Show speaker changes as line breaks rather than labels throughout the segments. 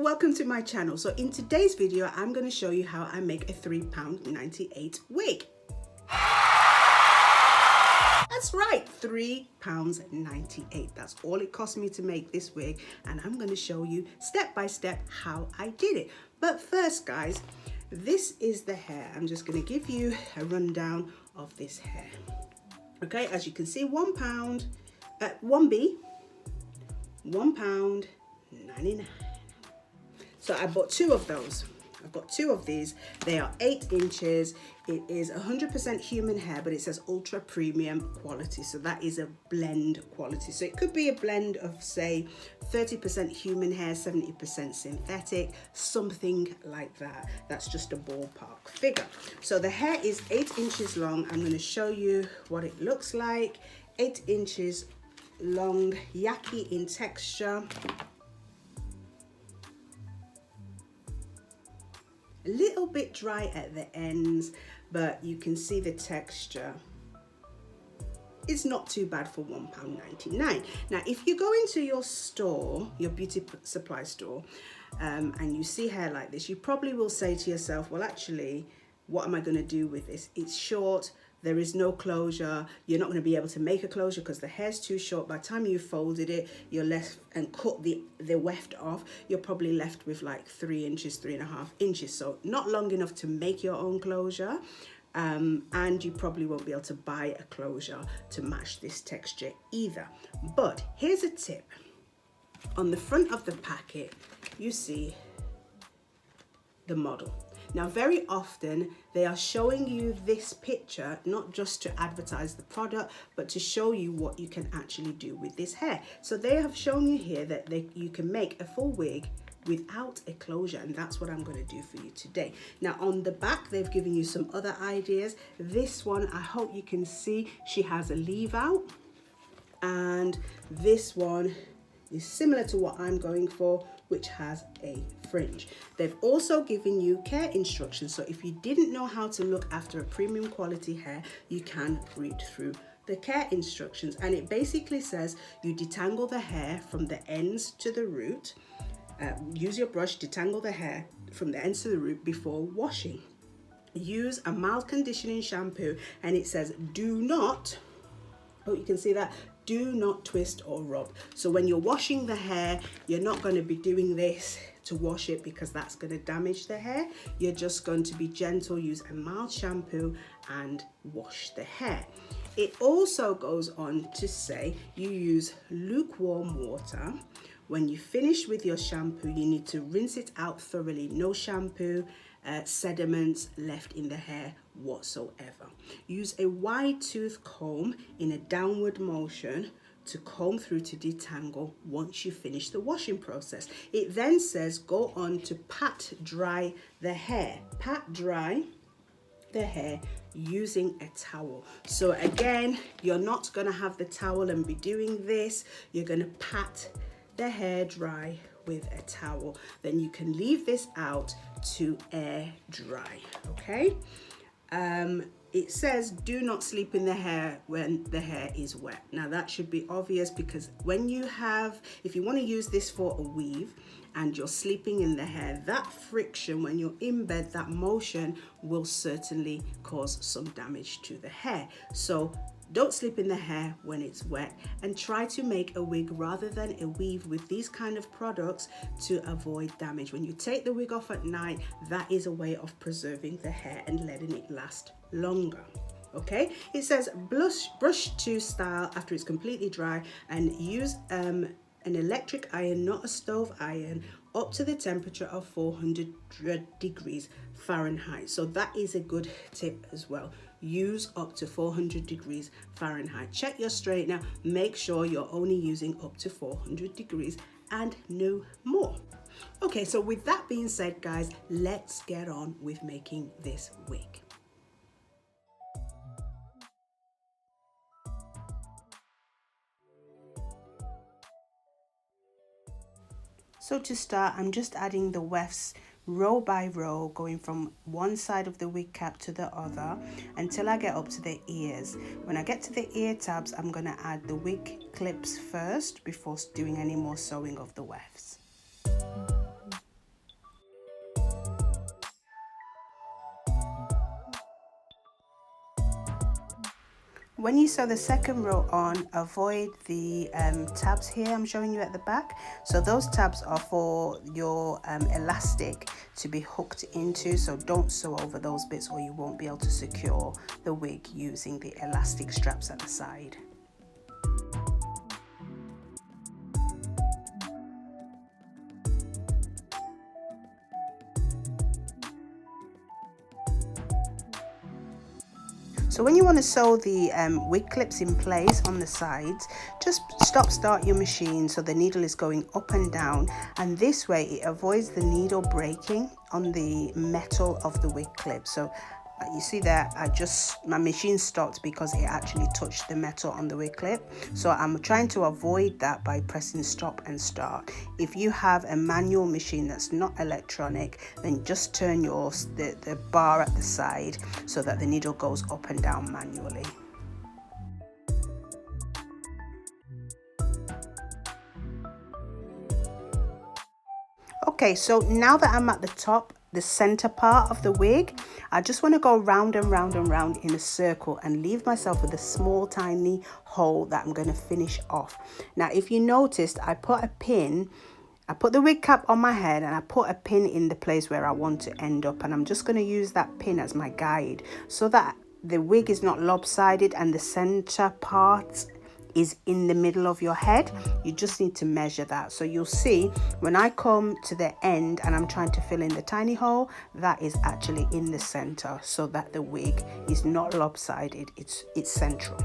welcome to my channel. So in today's video I'm going to show you how I make a £3.98 wig. That's right, £3.98. That's all it cost me to make this wig, and I'm going to show you step by step how I did it. But first guys, this is the hair. I'm just going to give you a rundown of this hair. Okay, as you can see, £1, 1B, £1.99. So I bought two of those. I've got two of these. They are 8 inches. It is 100% human hair, but it says ultra premium quality. So that is a blend quality. So it could be a blend of, say, 30% human hair, 70% synthetic, something like that. That's just a ballpark figure. So the hair is 8 inches long. I'm going to show you what it looks like. 8 inches long, yaki in texture. A little bit dry at the ends, but you can see the texture. It's not too bad for £1.99. Now, if you go into your store, your beauty supply store, and you see hair like this, you probably will say to yourself, well, actually, what am I going to do with this? It's short. There is no closure. You're not going to be able to make a closure because the hair's too short. By the time you folded it, you're left and cut the weft off, you're probably left with like 3 inches, 3.5 inches. So not long enough to make your own closure. And you probably won't be able to buy a closure to match this texture either. But here's a tip. On the front of the packet, you see the model. Now, very often they are showing you this picture, not just to advertise the product, but to show you what you can actually do with this hair. So they have shown you here that you can make a full wig without a closure, and that's what I'm going to do for you today. Now, on the back, they've given you some other ideas. This one, I hope you can see, she has a leave out, and this one is similar to what I'm going for, which has a fringe. They've also given you care instructions, so if you didn't know how to look after a premium quality hair, you can read through the care instructions. And it basically says you detangle the hair from the ends to the root. Use your brush, detangle the hair from the ends to the root before washing. Use a mild conditioning shampoo, and it says do not, oh, you can see that, do not twist or rub. So when you're washing the hair, you're not going to be doing this to wash it because that's going to damage the hair. You're just going to be gentle, use a mild shampoo and wash the hair. It also goes on to say you use lukewarm water. When you finish with your shampoo, you need to rinse it out thoroughly. No shampoo sediments left in the hair whatsoever. Use a wide tooth comb in a downward motion to comb through to detangle once you finish the washing process. It then says go on to pat dry the hair. Pat dry the hair using a towel. So again, you're not going to have the towel and be doing this. You're going to pat the hair dry with a towel. Then you can leave this out to air dry. Okay, it says do not sleep in the hair when the hair is wet. Now that should be obvious, because when you if you want to use this for a weave and you're sleeping in the hair, that friction when you're in bed, that motion will certainly cause some damage to the hair. So don't sleep in the hair when it's wet, and try to make a wig rather than a weave with these kind of products to avoid damage. When you take the wig off at night, that is a way of preserving the hair and letting it last longer. Okay, it says brush to style after it's completely dry, and use an electric iron, not a stove iron, up to the temperature of 400 degrees Fahrenheit. So that is a good tip as well. Use up to 400 degrees Fahrenheit. Check your straightener. Make sure you're only using up to 400 degrees and no more. Okay, so with that being said, guys, let's get on with making this wig. So to start, I'm just adding the wefts row by row, going from one side of the wig cap to the other until I get up to the ears. When I get to the ear tabs, I'm going to add the wig clips first before doing any more sewing of the wefts. When you sew the second row on, avoid the tabs here I'm showing you at the back. So those tabs are for your elastic to be hooked into, so don't sew over those bits or you won't be able to secure the wig using the elastic straps at the side. So when you want to sew the wig clips in place on the sides, just start your machine so the needle is going up and down, and this way it avoids the needle breaking on the metal of the wig clip. So you see that my machine stopped because it actually touched the metal on the wig clip. So I'm trying to avoid that by pressing stop and start. If you have a manual machine that's not electronic, then just turn the bar at the side so that the needle goes up and down manually. Okay, so now that I'm at the top, the center part of the wig, I just want to go round and round and round in a circle and leave myself with a small tiny hole that I'm going to finish off. Now if you noticed, I put the wig cap on my head and I put a pin in the place where I want to end up, and I'm just going to use that pin as my guide so that the wig is not lopsided and the center part is in the middle of your head. You just need to measure that. So you'll see when I come to the end and I'm trying to fill in the tiny hole, that is actually in the center so that the wig is not lopsided, it's central.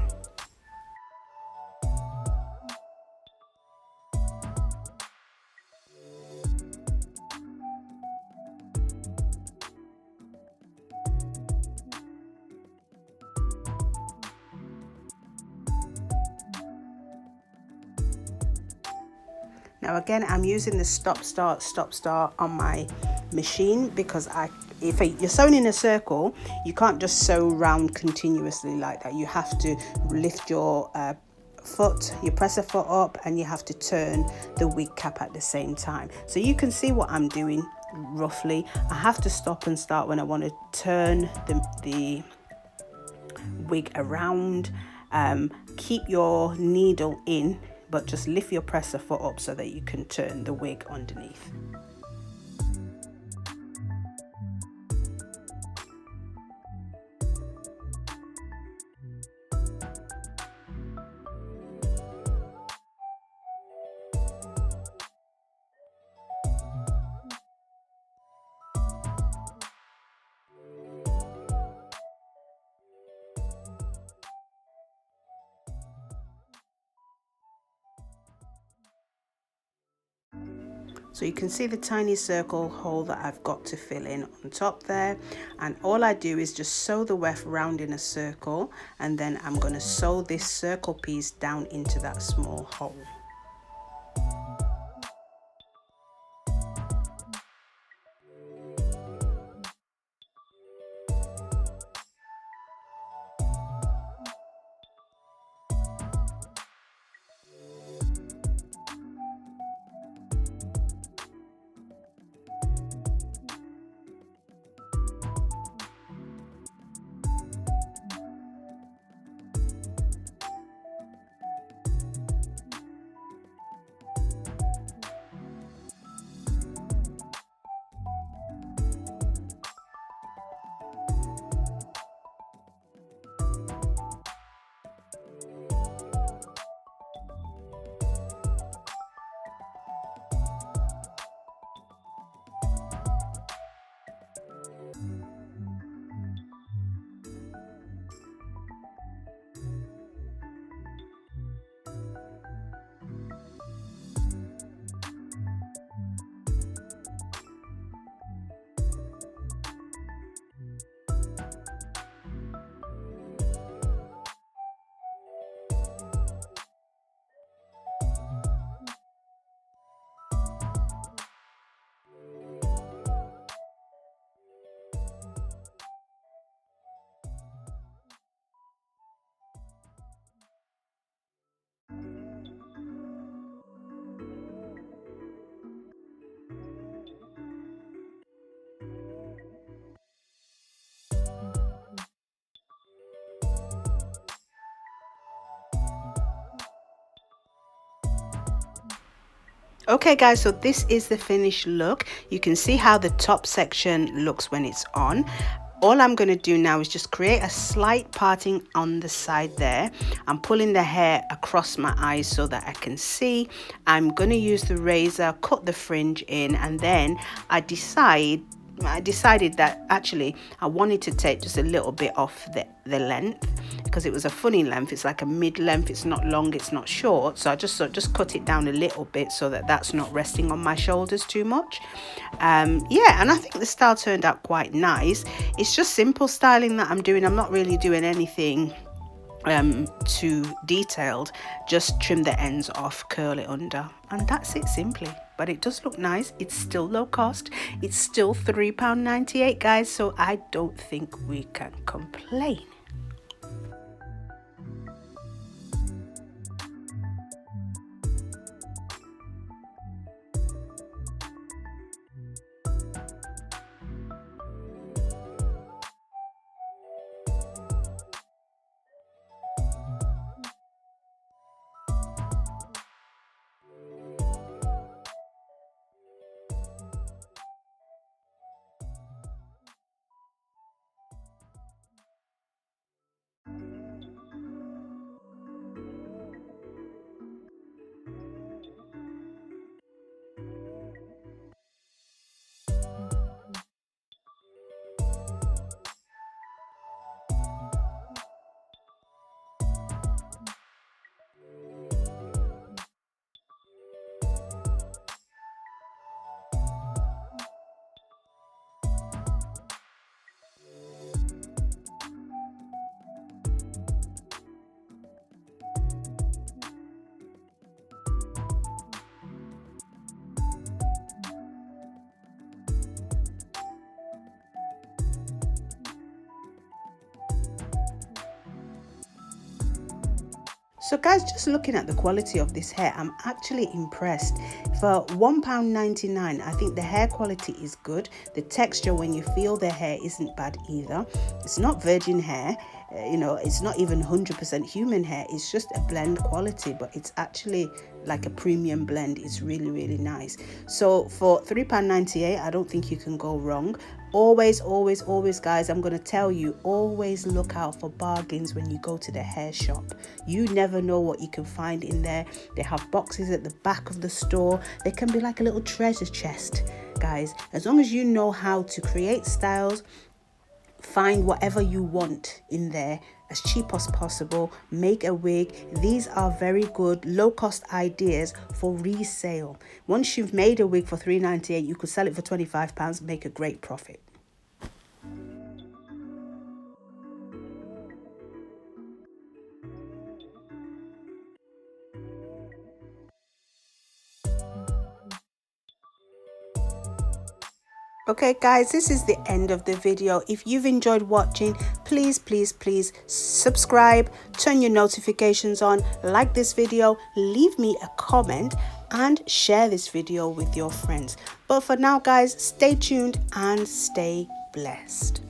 Now again, I'm using the stop start on my machine because if you're sewing in a circle, you can't just sew round continuously like that. You have to lift your presser foot up, and you have to turn the wig cap at the same time. So you can see what I'm doing roughly. I have to stop and start when I want to turn the wig around. Keep your needle in, but just lift your presser foot up so that you can turn the wig underneath. So you can see the tiny circle hole that I've got to fill in on top there, and all I do is just sew the weft round in a circle, and then I'm going to sew this circle piece down into that small hole. Okay guys, so this is the finished look. You can see how the top section looks when it's on. All I'm going to do now is just create a slight parting on the side there. I'm pulling the hair across my eyes so that I can see. I'm going to use the razor, cut the fringe in, and then I decided that actually I wanted to take just a little bit off the length, because it was a funny length. It's like a mid length. It's not long, it's not short. So I just cut it down a little bit so that that's not resting on my shoulders too much. Yeah, and I think the style turned out quite nice. It's just simple styling that I'm doing. I'm not really doing anything too detailed. Just trim the ends off, curl it under, and that's it simply. But it does look nice. It's still low cost. It's still £3.98 guys, so I don't think we can complain. So guys, just looking at the quality of this hair, I'm actually impressed. For £1.99, I think the hair quality is good. The texture, when you feel the hair, isn't bad either. It's not virgin hair, it's not even 100% human hair. It's just a blend quality, but it's actually like a premium blend. It's really, really nice. So for £3.98, I don't think you can go wrong. Always guys, I'm going to tell you, always look out for bargains when you go to the hair shop. You never know what you can find in there. They have boxes at the back of the store. They can be like a little treasure chest, guys. As long as you know how to create styles, find whatever you want in there as cheap as possible, make a wig. These are very good low cost ideas for resale. Once you've made a wig for £3.98, you could sell it for £25, make a great profit. Okay guys, this is the end of the video. If you've enjoyed watching, please subscribe, turn your notifications on, like this video, leave me a comment, and share this video with your friends. But for now guys, stay tuned and stay blessed.